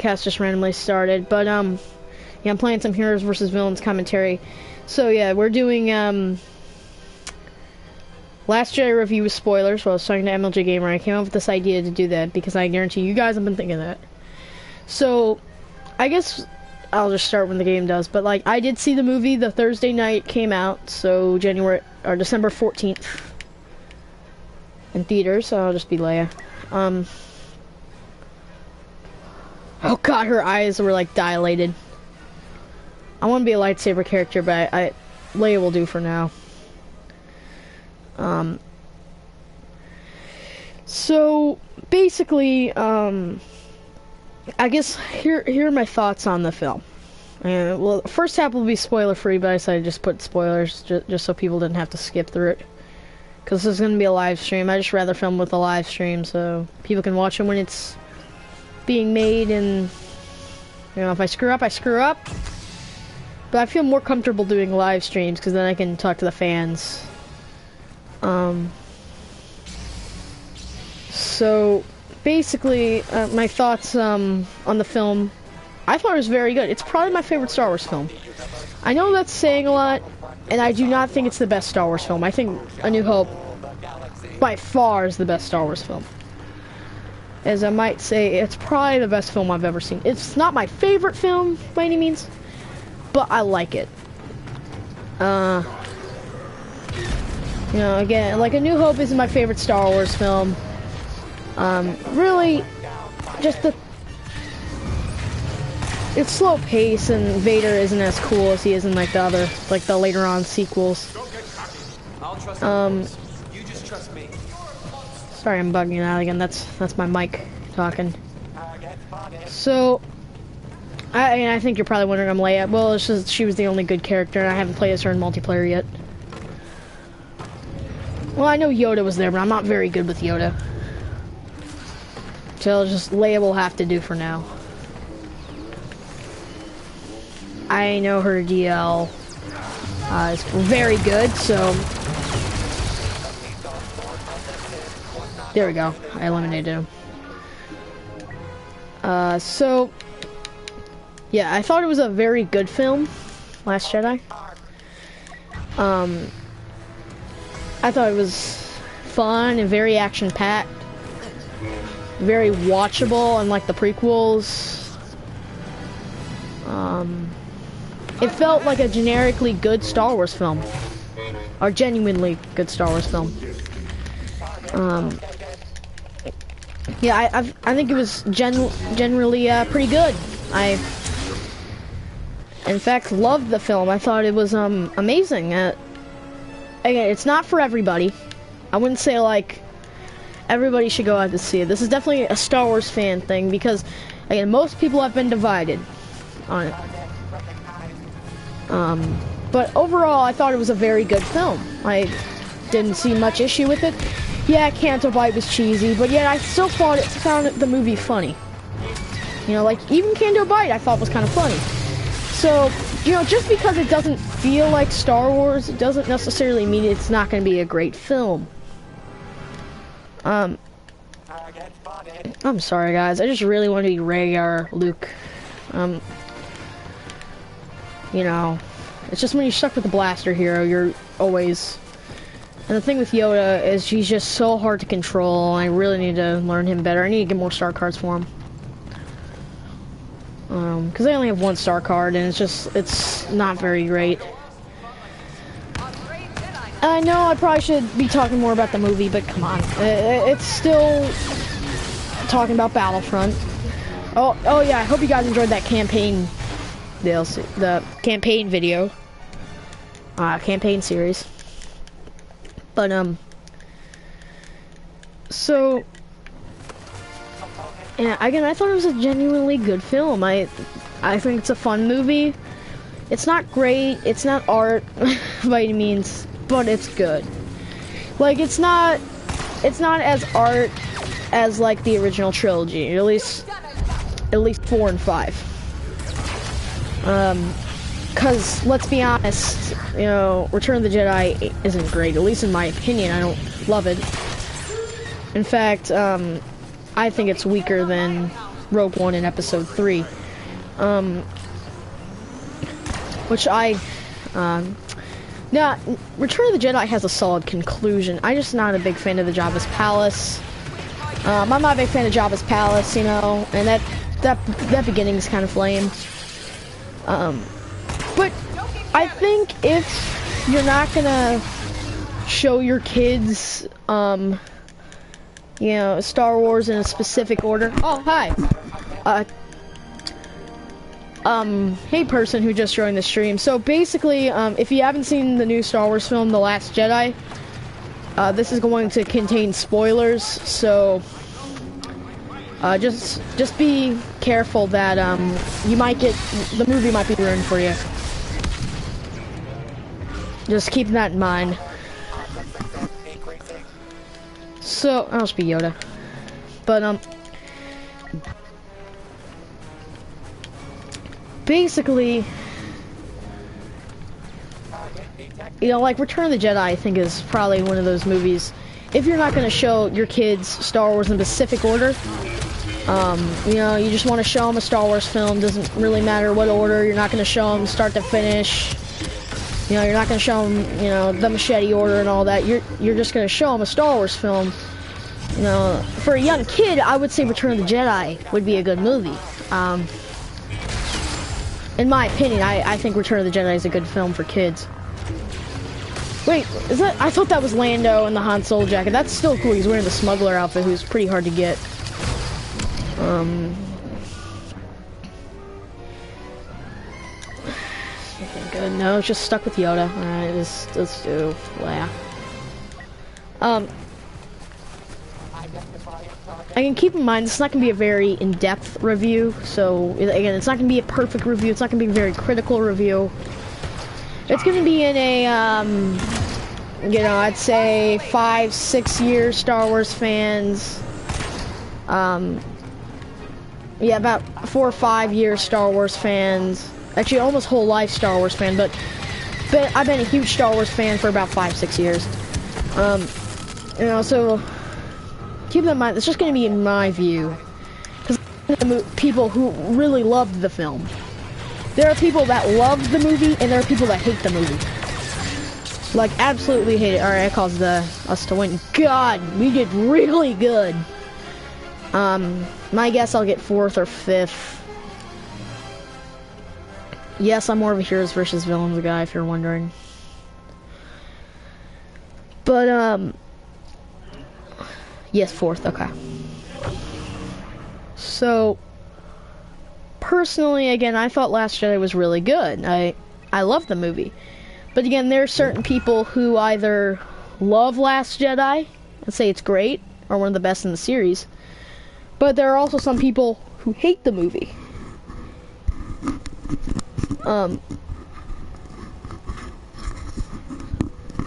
podcast just randomly started, but yeah, I'm playing some Heroes vs. Villains commentary. So yeah, we're doing Last Jedi review with spoilers. Well, I was talking to MLJ Gamer. I came up with this idea to do that because I guarantee you guys have been thinking of that. So I guess I'll just start when the game does. But like, I did see the movie the Thursday night it came out, so December 14th in theaters. So I'll just be Leia. Oh god, her eyes were like dilated. I want to be a lightsaber character, but Leia will do for now. So basically, I guess here are my thoughts on the film. Well, the first half will be spoiler free, but I decided to just put spoilers just so people didn't have to skip through it. Because this is going to be a live stream. I just rather film with a live stream so people can watch it when it's being made, and you know, if I screw up, I screw up. But I feel more comfortable doing live streams because then I can talk to the fans. So basically, my thoughts on the film. I thought it was very good. It's probably my favorite Star Wars film. I know that's saying a lot, and I do not think it's the best Star Wars film. I think A New Hope, by far, is the best Star Wars film. As I might say, it's probably the best film I've ever seen. It's not my favorite film, by any means, but I like it. You know, again, like A New Hope isn't my favorite Star Wars film. Really, just it's slow pace, and Vader isn't as cool as he is in like the later on sequels. You just trust me. Sorry, I'm bugging out again. That's my mic talking. So, I think you're probably wondering I'm Leia. Well, it's just she was the only good character, and I haven't played as her in multiplayer yet. Well, I know Yoda was there, but I'm not very good with Yoda. So just Leia will have to do for now. I know her DL is very good, so there we go. I eliminated him. So yeah, I thought it was a very good film, Last Jedi. I thought it was fun and very action-packed, very watchable, unlike the prequels. It felt like a generically good Star Wars film, or genuinely good Star Wars film. Yeah, I think it was generally pretty good. I, in fact, loved the film. I thought it was amazing. Again, it's not for everybody. I wouldn't say like everybody should go out to see it. This is definitely a Star Wars fan thing because, again, most people have been divided on it. But overall, I thought it was a very good film. I didn't see much issue with it. Yeah, Canto Bight was cheesy, but yet I still found the movie funny. You know, like, even Canto Bight I thought was kind of funny. So, you know, just because it doesn't feel like Star Wars, it doesn't necessarily mean it's not going to be a great film. I'm sorry, guys. I just really want to be Rey or Luke. You know, it's just when you're stuck with the blaster hero, you're always... And the thing with Yoda is he's just so hard to control. I really need to learn him better. I need to get more star cards for him. Because I only have one star card, and it's not very great. I know I probably should be talking more about the movie, but come on. It's still talking about Battlefront. Oh yeah, I hope you guys enjoyed that campaign DLC, the campaign video. Campaign series. But, so, yeah, again, I thought it was a genuinely good film. I think it's a fun movie. It's not great, it's not art by any means, but it's good. Like, it's not as art as, like, the original trilogy, at least 4 and 5. Because, let's be honest, you know, Return of the Jedi isn't great, at least in my opinion. I don't love it. In fact, I think it's weaker than Rogue One and Episode 3. Which now, Return of the Jedi has a solid conclusion. I'm just not a big fan of the Jabba's Palace. I'm not a big fan of Jabba's Palace, you know, and that beginning's kind of lame. But I think if you're not gonna show your kids, you know, Star Wars in a specific order. Oh, hi. Hey person who just joined the stream. So basically, if you haven't seen the new Star Wars film, The Last Jedi, this is going to contain spoilers, so just be careful that the movie might be ruined for you. Just keep that in mind. So I'll just be Yoda, but basically, you know, like Return of the Jedi, I think is probably one of those movies. If you're not going to show your kids Star Wars in a specific order, you know, you just want to show them a Star Wars film. Doesn't really matter what order. You're not going to show them start to finish. You know, you're not going to show them, you know, the machete order and all that. You're just going to show them a Star Wars film. You know, for a young kid, I would say Return of the Jedi would be a good movie. In my opinion, I think Return of the Jedi is a good film for kids. Wait, is that? I thought that was Lando in the Han Solo jacket. That's still cool. He's wearing the smuggler outfit, who's pretty hard to get. Okay, good. No, it's just stuck with Yoda. Alright, let's do laugh. I can keep in mind, this is not going to be a very in-depth review, so, again, it's not going to be a perfect review, it's not going to be a very critical review. It's going to be in a, you know, I'd say 5-6 year Star Wars fans, yeah, about 4 or 5 year Star Wars fans, actually almost whole life Star Wars fan, but I've been a huge Star Wars fan for about 5-6 years. You know, so keep that in mind. It's just going to be in my view, because people who really loved the film. There are people that love the movie, and there are people that hate the movie. Like, absolutely hate it. Alright, I caused us to win. God, we did really good. My guess I'll get 4th or 5th. Yes, I'm more of a heroes versus villains guy, if you're wondering. But, yes, 4th, okay. So, personally, again, I thought Last Jedi was really good. I love the movie. But again, there are certain people who either love Last Jedi and say it's great, or one of the best in the series. But there are also some people who hate the movie.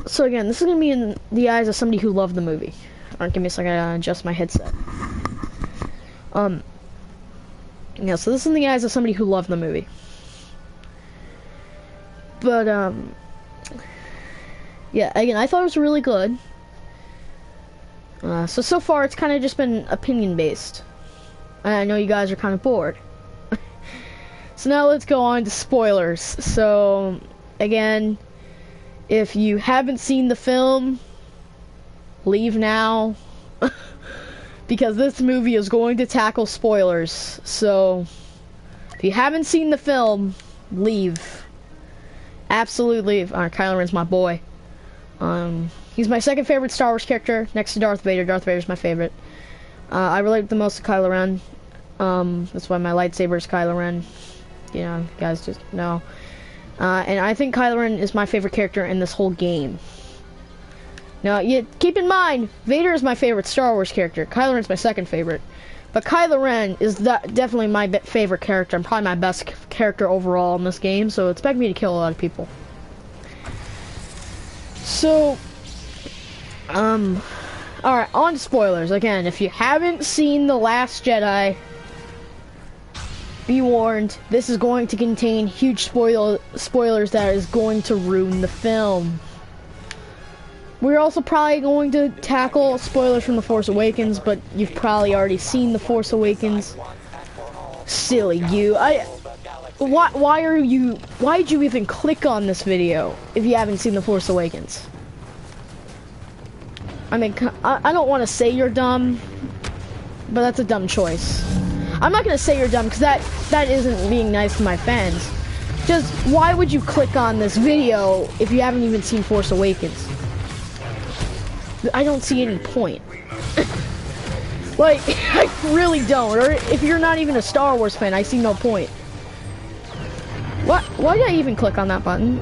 So again, this is going to be in the eyes of somebody who loved the movie. Alright, give me a second to adjust my headset. Yeah, so this is in the eyes of somebody who loved the movie. But, yeah, again, I thought it was really good. So far, it's kind of just been opinion-based. I know you guys are kind of bored. So now let's go on to spoilers. So, again, if you haven't seen the film, leave now. Because this movie is going to tackle spoilers. So, if you haven't seen the film, leave. Absolutely leave. Alright, Kylo Ren's my boy. He's my second favorite Star Wars character, next to Darth Vader. Darth Vader's my favorite. I relate the most to Kylo Ren. That's why my lightsaber is Kylo Ren. You know, you guys just know. And I think Kylo Ren is my favorite character in this whole game. Now, keep in mind, Vader is my favorite Star Wars character. Kylo Ren's my second favorite. But Kylo Ren is definitely my favorite character, and probably my best character overall in this game, so expect me to kill a lot of people. So, alright, on to spoilers. Again, if you haven't seen The Last Jedi, be warned, this is going to contain huge spoilers that is going to ruin the film. We're also probably going to tackle spoilers from The Force Awakens, but you've probably already seen The Force Awakens. Silly you. Why'd you even click on this video if you haven't seen The Force Awakens? I mean, I don't want to say you're dumb, but that's a dumb choice. I'm not gonna say you're dumb because that isn't being nice to my fans. Just why would you click on this video if you haven't even seen Force Awakens? I don't see any point. Like, I really don't. Or if you're not even a Star Wars fan, I see no point. What? Why did I even click on that button?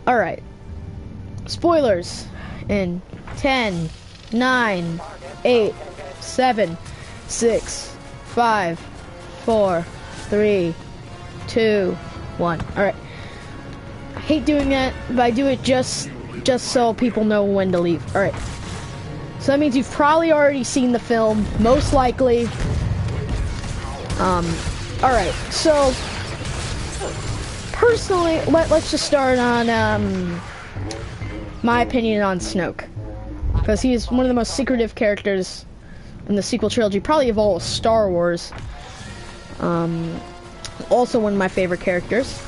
Alright. Spoilers in 10, 9, 8, 7, 6, 5, 4, 3, 2, 1. Alright. I hate doing that, but I do it just so people know when to leave. Alright. So that means you've probably already seen the film, most likely. Alright, so personally, let's just start on my opinion on Snoke. Because he is one of the most secretive characters in the sequel trilogy, probably of all of Star Wars. Also one of my favorite characters.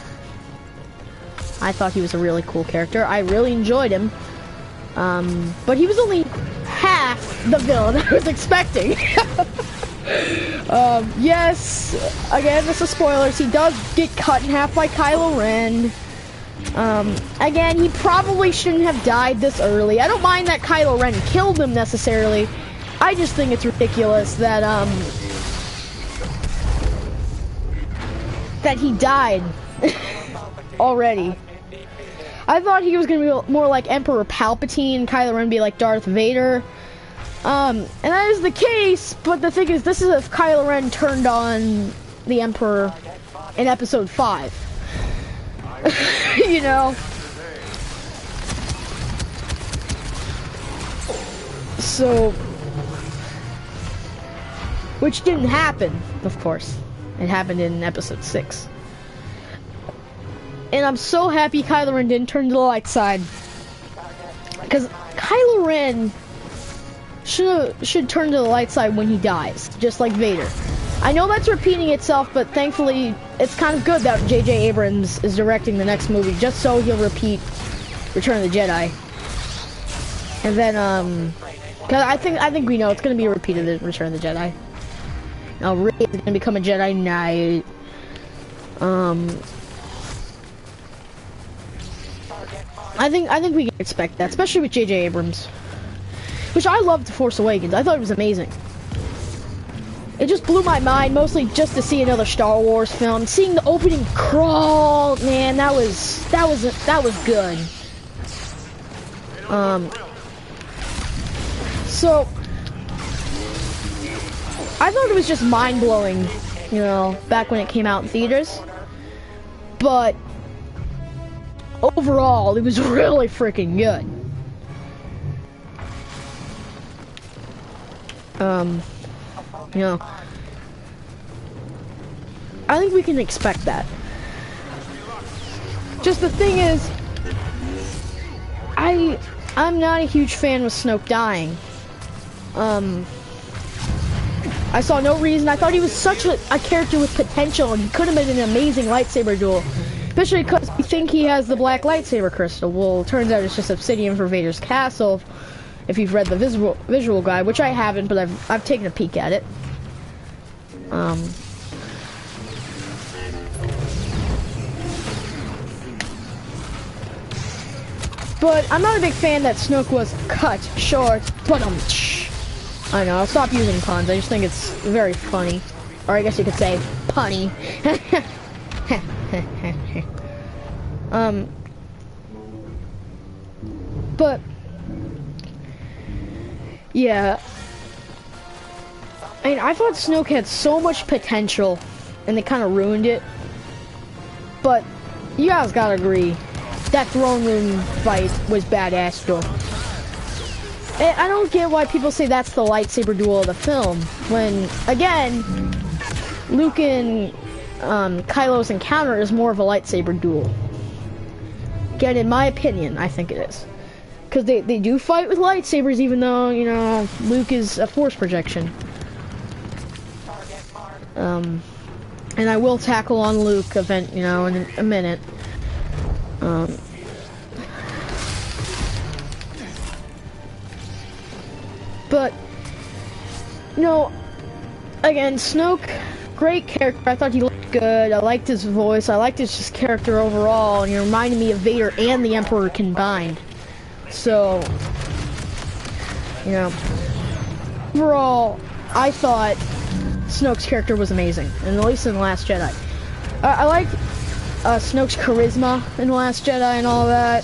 I thought he was a really cool character. I really enjoyed him. But he was only half the villain I was expecting. Yes, again, this is spoilers. He does get cut in half by Kylo Ren. Again, he probably shouldn't have died this early. I don't mind that Kylo Ren killed him necessarily. I just think it's ridiculous that, that he died already. I thought he was gonna be more like Emperor Palpatine, Kylo Ren be like Darth Vader. And that is the case, but the thing is, this is if Kylo Ren turned on the Emperor in Episode 5. You know? So, which didn't happen, of course. It happened in Episode 6. And I'm so happy Kylo Ren didn't turn to the light side. Because Kylo Ren should turn to the light side when he dies, just like Vader. I know that's repeating itself, but thankfully it's kind of good that J.J. Abrams is directing the next movie, just so he'll repeat Return of the Jedi. And then, cause I think we know it's gonna be a repeat of the Return of the Jedi. Now Rey is gonna become a Jedi Knight. I think we can expect that, especially with J.J. Abrams. Which I loved The Force Awakens. I thought it was amazing. It just blew my mind, mostly just to see another Star Wars film. Seeing the opening crawl, man, that was good. So I thought it was just mind-blowing, you know, back when it came out in theaters. But overall, it was really freaking good. You know, I think we can expect that. Just the thing is, I'm not a huge fan with Snoke dying. I saw no reason. I thought he was such a character with potential, and he could have been an amazing lightsaber duel. Especially because we think he has the black lightsaber crystal. Well, it turns out it's just obsidian for Vader's castle. If you've read the visual guide, which I haven't, but I've taken a peek at it. But I'm not a big fan that Snoke was cut short. I know, I'll stop using puns. I just think it's very funny. Or I guess you could say punny. But yeah, I mean, I thought Snoke had so much potential, and they kind of ruined it. But you guys gotta agree, that throne room fight was badass though. And I don't get why people say that's the lightsaber duel of the film, when again, Luke and Kylo's encounter is more of a lightsaber duel. Again, in my opinion, I think it is. Because they do fight with lightsabers, even though, you know, Luke is a force projection. And I will tackle on Luke event, you know, in a minute. But, you know, again, Snoke, great character. I thought he looked good. I liked his voice. I liked his just character overall. And he reminded me of Vader and the Emperor combined. So, you know, overall, I thought Snoke's character was amazing, and at least in The Last Jedi. I like Snoke's charisma in The Last Jedi and all that.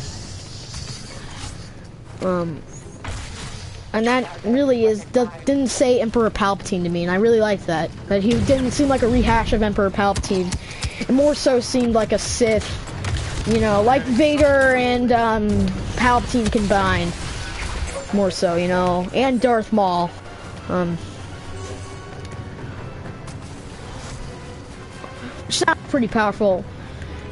And that really didn't say Emperor Palpatine to me, and I really liked that. But he didn't seem like a rehash of Emperor Palpatine. It more so seemed like a Sith, you know, like Vader and Palpatine combined. More so, you know, and Darth Maul. Which sounds pretty powerful,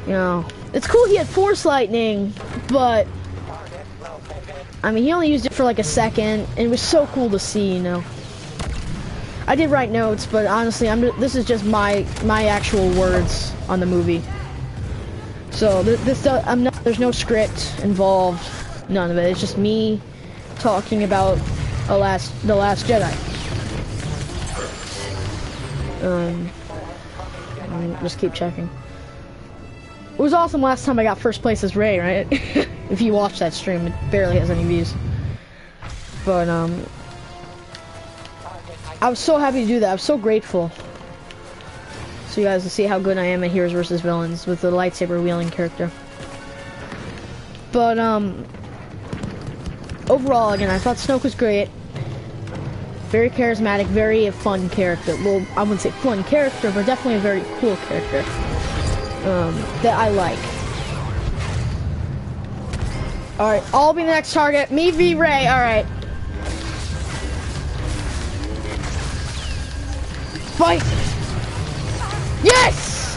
you know. It's cool he had Force Lightning, but I mean, he only used it for like a second, and it was so cool to see, you know. I did write notes, but honestly, this is just my actual words on the movie. So there's no script involved, none of it. It's just me talking about the last Jedi. Just keep checking. It was awesome last time I got first place as Rey, right? If you watch that stream, it barely has any views. But I was so happy to do that. I was so grateful. So you guys can see how good I am at Heroes vs. Villains with the lightsaber wielding character. But overall, again, I thought Snoke was great. Very charismatic, very fun character. Well, I wouldn't say fun character, but definitely a very cool character that I like. Alright, I'll be the next target. Me v. Rey, alright. Fight! Yes!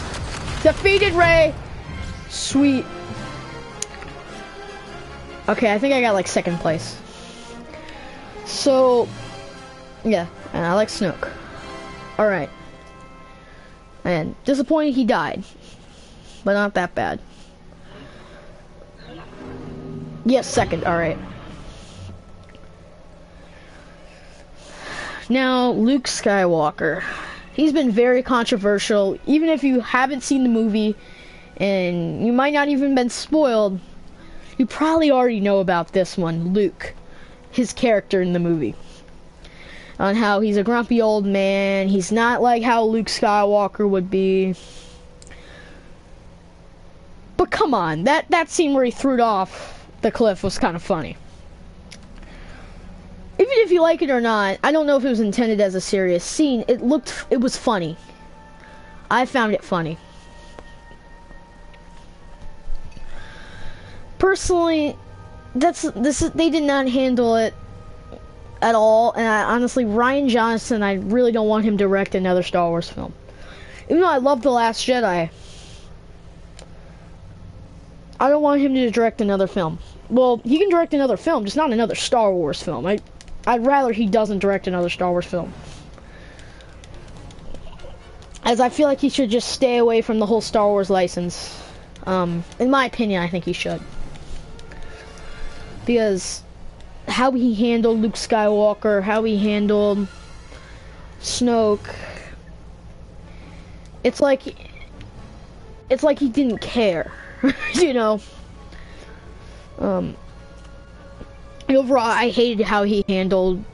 Defeated Rey! Sweet. Okay, I think I got like second place. So, yeah, and I like Snoke. Alright. And disappointed he died. But not that bad. Yes, second, alright. Now, Luke Skywalker. He's been very controversial. Even if you haven't seen the movie, and you might not even been spoiled, you probably already know about this one, Luke. His character in the movie. On how he's a grumpy old man. He's not like how Luke Skywalker would be. But come on, that scene where he threw it off the cliff was kind of funny. Even if you like it or not, I don't know if it was intended as a serious scene. It was funny. I found it funny. Personally, they did not handle it at all, and honestly, Rian Johnson, I really don't want him to direct another Star Wars film. Even though I love The Last Jedi, I don't want him to direct another film. Well, he can direct another film, just not another Star Wars film. I'd rather he doesn't direct another Star Wars film. As I feel like he should just stay away from the whole Star Wars license. In my opinion, I think he should. Because how he handled Luke Skywalker, how he handled Snoke, it's like he didn't care, you know. Overall, I hated how he handled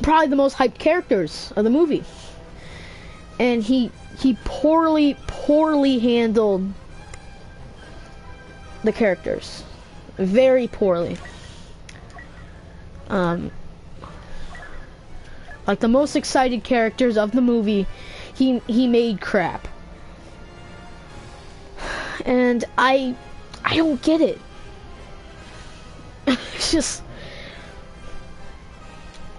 probably the most hyped characters of the movie, and he poorly handled the characters, very poorly. Like the most excited characters of the movie, he made crap. And I don't get it. It's just,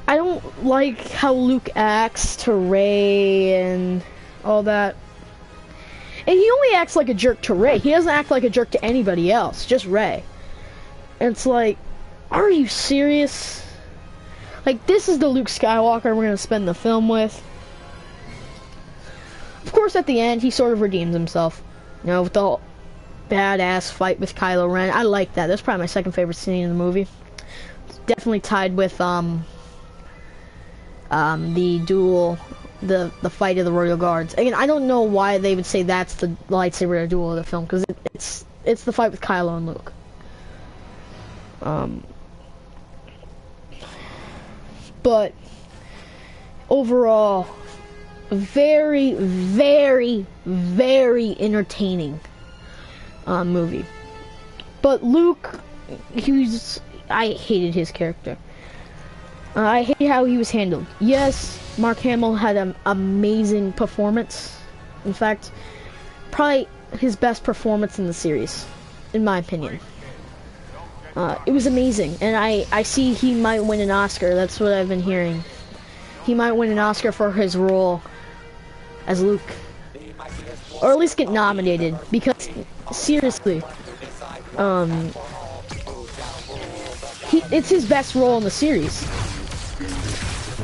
I don't like how Luke acts to Rey and all that. And he only acts like a jerk to Rey. He doesn't act like a jerk to anybody else, just Rey. And it's like, are you serious? Like, this is the Luke Skywalker we're gonna spend the film with? Of course, at the end, he sort of redeems himself. You know, with the whole badass fight with Kylo Ren. I like that. That's probably my second favorite scene in the movie. It's definitely tied with the duel, the fight of the Royal Guards. Again, I don't know why they would say that's the lightsaber duel of the film, because it's the fight with Kylo and Luke. But overall, very, very, very entertaining movie. But Luke, I hated his character. I hate how he was handled. Yes, Mark Hamill had an amazing performance. In fact, probably his best performance in the series, in my opinion. It was amazing, and I see he might win an Oscar. That's what I've been hearing. He might win an Oscar for his role as Luke. Or at least get nominated, because seriously, it's his best role in the series.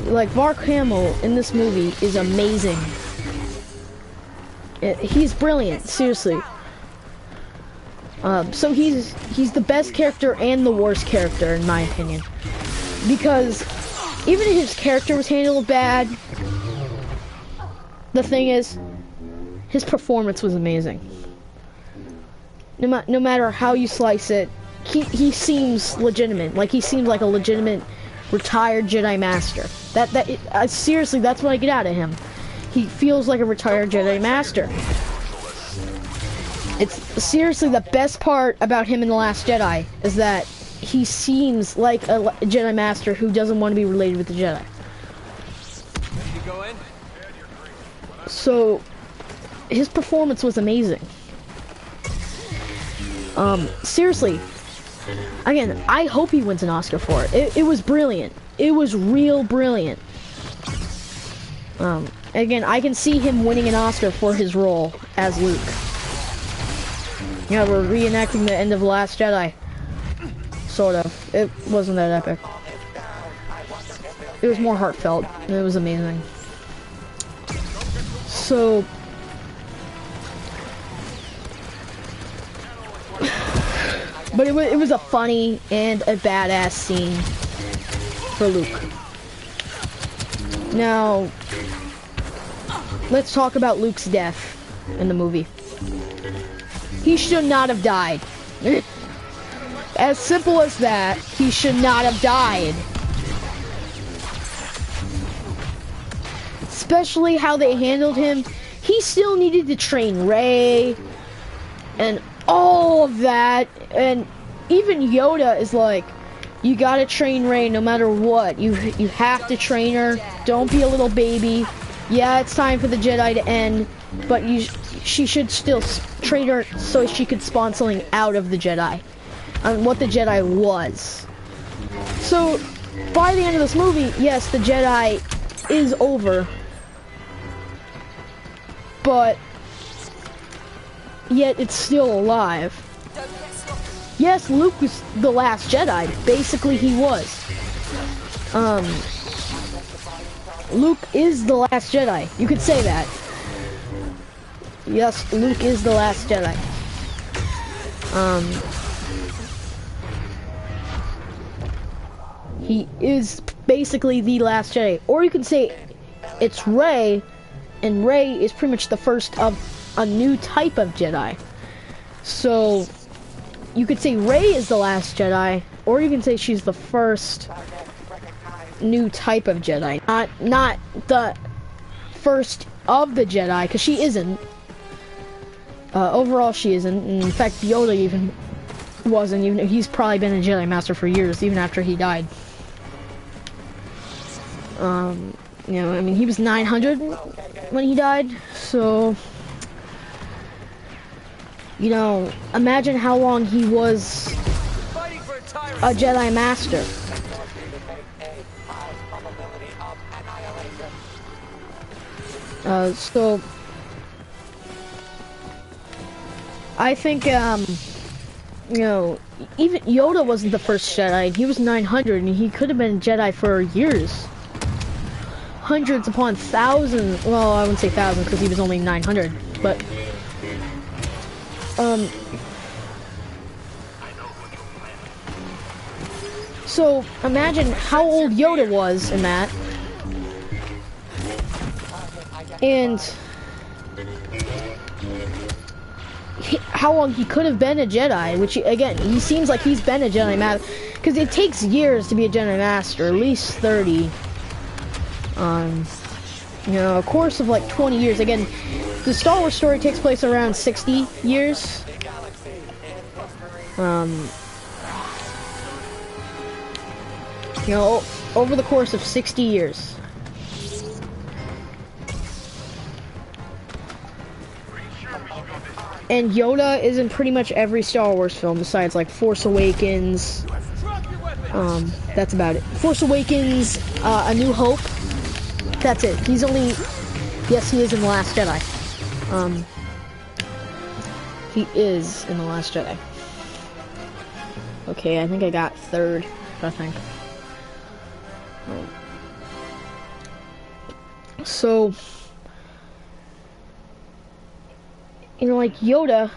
Like, Mark Hamill in this movie is amazing. He's brilliant, seriously. So he's the best character and the worst character, in my opinion. Because even if his character was handled bad, the thing is, his performance was amazing. No matter how you slice it, he seems legitimate. Like, he seems like a legitimate retired Jedi Master. Seriously, that's what I get out of him. He feels like a retired Jedi Master. It's seriously the best part about him in The Last Jedi is that he seems like a Jedi Master who doesn't want to be related with the Jedi. So his performance was amazing. Seriously, again, I hope he wins an Oscar for it. It was brilliant. It was real brilliant. Again, I can see him winning an Oscar for his role as Luke. Yeah, we're reenacting the end of The Last Jedi. Sort of. It wasn't that epic. It was more heartfelt. It was amazing. So... but it was a funny and a badass scene for Luke. Now, let's talk about Luke's death in the movie. He should not have died. As simple as that, he should not have died. Especially how they handled him. He still needed to train Rey and all of that, and even Yoda is like, you gotta train Rey no matter what. You have to train her. Don't be a little baby. Yeah, it's time for the Jedi to end, but she should still train her so she could spawn something out of the Jedi, and what the Jedi was. So by the end of this movie, yes, the Jedi is over, but yet it's still alive. Yes, Luke was the last Jedi. Basically, he was. Luke is the last Jedi. You could say that. Yes, Luke is the last Jedi. He is basically the last Jedi. Or you can say it's Rey, and Rey is pretty much the first of a new type of Jedi. So you could say Rey is the last Jedi, or you can say she's the first new type of Jedi. Not the first of the Jedi, because she isn't. Overall, she isn't. In fact, Yoda even wasn't. Even he's probably been a Jedi Master for years, even after he died. You know, I mean, he was 900 when he died, so... You know, imagine how long he was a Jedi Master. So I think, you know, even Yoda wasn't the first Jedi. He was 900, and he could have been a Jedi for years. hundreds upon thousands, well, I wouldn't say thousands because he was only 900, but so imagine how old Yoda was in that, and how long he could have been a Jedi, which, again, he seems like he's been a Jedi Master, because it takes years to be a Jedi Master, at least 30. You know, a course of like 20 years. Again, the Star Wars story takes place around 60 years. You know, over the course of 60 years. And Yoda is in pretty much every Star Wars film besides like Force Awakens. That's about it. Force Awakens, A New Hope. That's it. He's only, yes, he is in The Last Jedi. He is in The Last Jedi. Okay, I think I got third, I think. So, you know, like Yoda.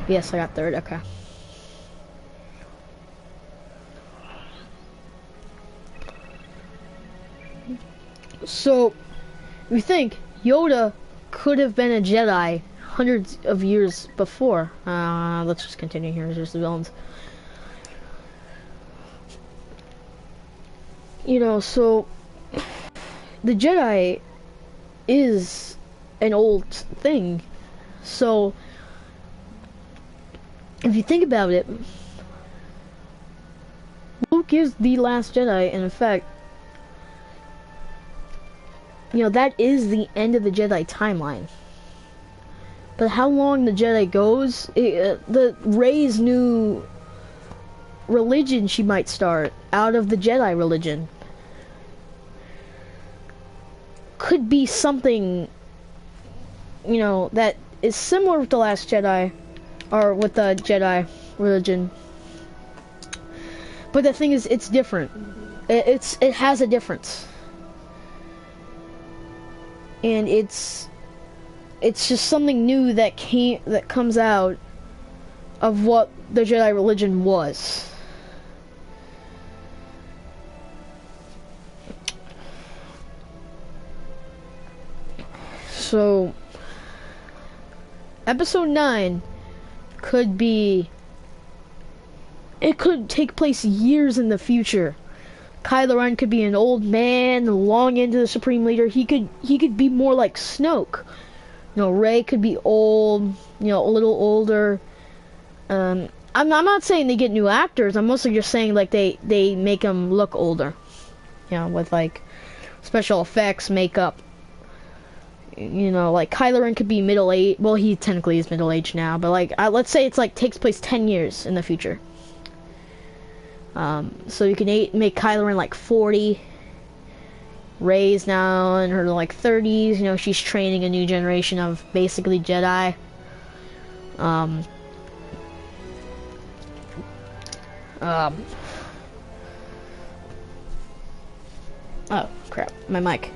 Yes, I got third, okay. So, you think Yoda could have been a Jedi hundreds of years before. Let's just continue here. There's the villains. You know, so the Jedi is an old thing. So if you think about it, Luke is the last Jedi, and in fact, you know, that is the end of the Jedi timeline. But how long the Jedi goes, the Rey's new religion she might start out of the Jedi religion could be something, you know, that is similar with the Last Jedi, or with the Jedi religion. But the thing is, it's different. It has a difference. And it's just something new that comes out of what the Jedi religion was. So Episode 9 could be, it could take place years in the future. Kylo Ren could be an old man, long into the Supreme Leader. He could be more like Snoke. You know, Rey could be old, you know, a little older. I'm not saying they get new actors. I'm mostly just saying like they make them look older. You know, with like special effects, makeup. You know, like Kylo Ren could be middle-aged. Well, he technically is middle-aged now, but like let's say it's like takes place 10 years in the future. So you can make Kylo Ren like 40. Rey's now in her like 30s. You know, she's training a new generation of basically Jedi. Oh crap, my mic.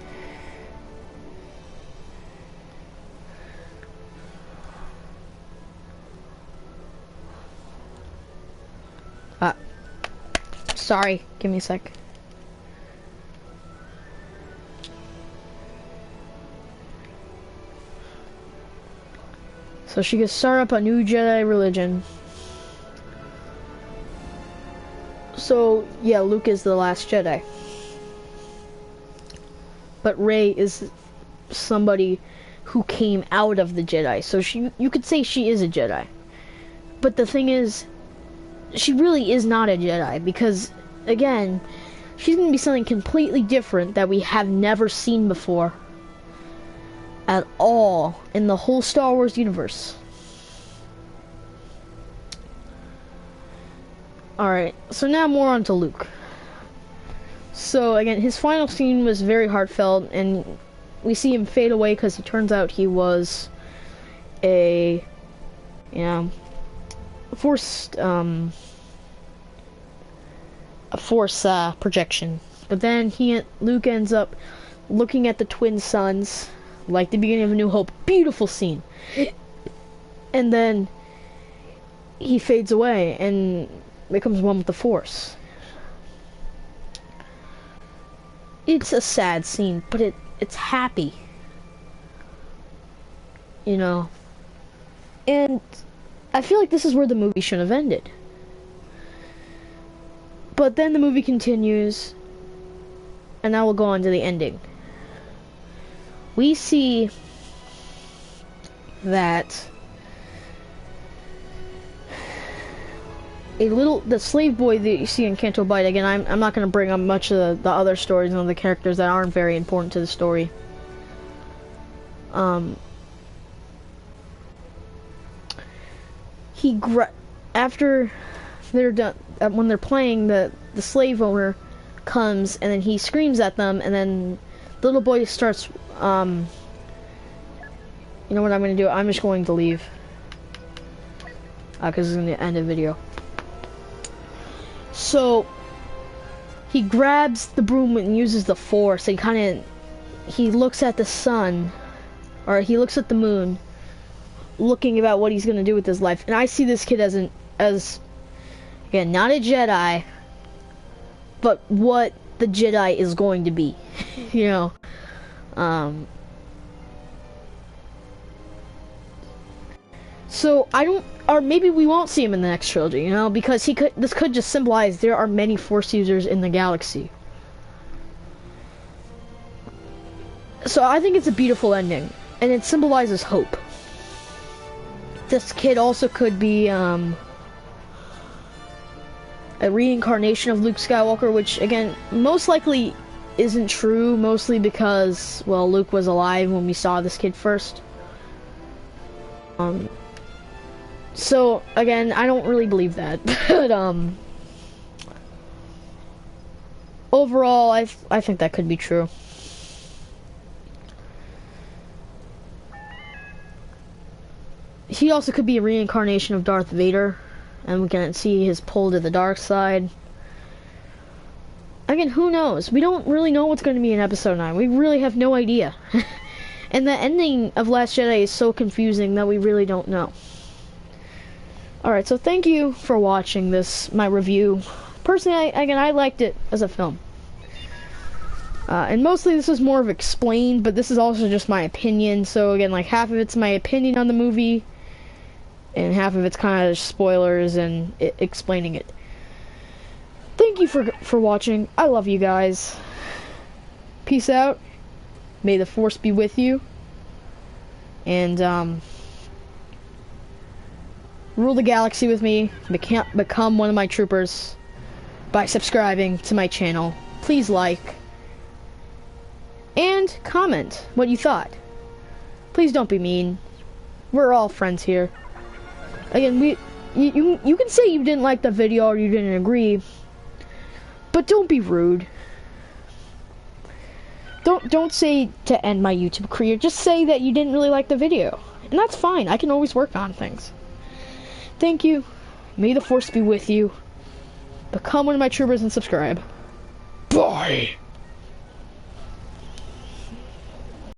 Sorry, give me a sec. So she could start up a new Jedi religion. So, yeah, Luke is the last Jedi. But Rey is somebody who came out of the Jedi. So you could say she is a Jedi. But the thing is, she really is not a Jedi, because, again, she's going to be something completely different that we have never seen before at all in the whole Star Wars universe. Alright, so now more on to Luke. So, again, his final scene was very heartfelt, and we see him fade away because it turns out he was a, you know, a force projection But then Luke ends up looking at the twin suns, like the beginning of A New Hope. Beautiful scene. And then he fades away and becomes one with the Force. It's a sad scene, but it's happy. You know. And I feel like this is where the movie should have ended. But then the movie continues, and now we'll go on to the ending. We see that the slave boy that you see in Canto Bight, again, I'm not going to bring up much of the other stories and the characters that aren't very important to the story. After they're done, when they're playing, the slave owner comes and then he screams at them, and then the little boy starts, you know what I'm going to do? I'm just going to leave. Because it's going to end the video. So, he grabs the broom and uses the Force, and he looks at the sun, or he looks at the moon, looking about what he's going to do with his life. And I see this kid as again, not a Jedi, but what the Jedi is going to be, you know. So or maybe we won't see him in the next trilogy, you know, because this could just symbolize there are many Force users in the galaxy. So I think it's a beautiful ending, and it symbolizes hope. This kid also could be a reincarnation of Luke Skywalker, which again most likely isn't true, mostly because, well, Luke was alive when we saw this kid first. So again, I don't really believe that, but overall, I think that could be true. He also could be a reincarnation of Darth Vader, and we can see his pull to the dark side. Again, who knows? We don't really know what's going to be in Episode 9. We really have no idea. And the ending of Last Jedi is so confusing that we really don't know. Alright, so thank you for watching my review. Personally, I liked it as a film. And mostly this was more of explained, but this is also just my opinion. So again, like half of it's my opinion on the movie, and half of it's kind of spoilers and explaining it. Thank you for watching. I love you guys. Peace out. May the Force be with you. And rule the galaxy with me. Become one of my troopers by subscribing to my channel. Please like and comment what you thought. Please don't be mean. We're all friends here. Again, you can say you didn't like the video or you didn't agree, but don't be rude. Don't say to end my YouTube career. Just say that you didn't really like the video, and that's fine. I can always work on things. Thank you. May the Force be with you. Become one of my troopers and subscribe. Bye.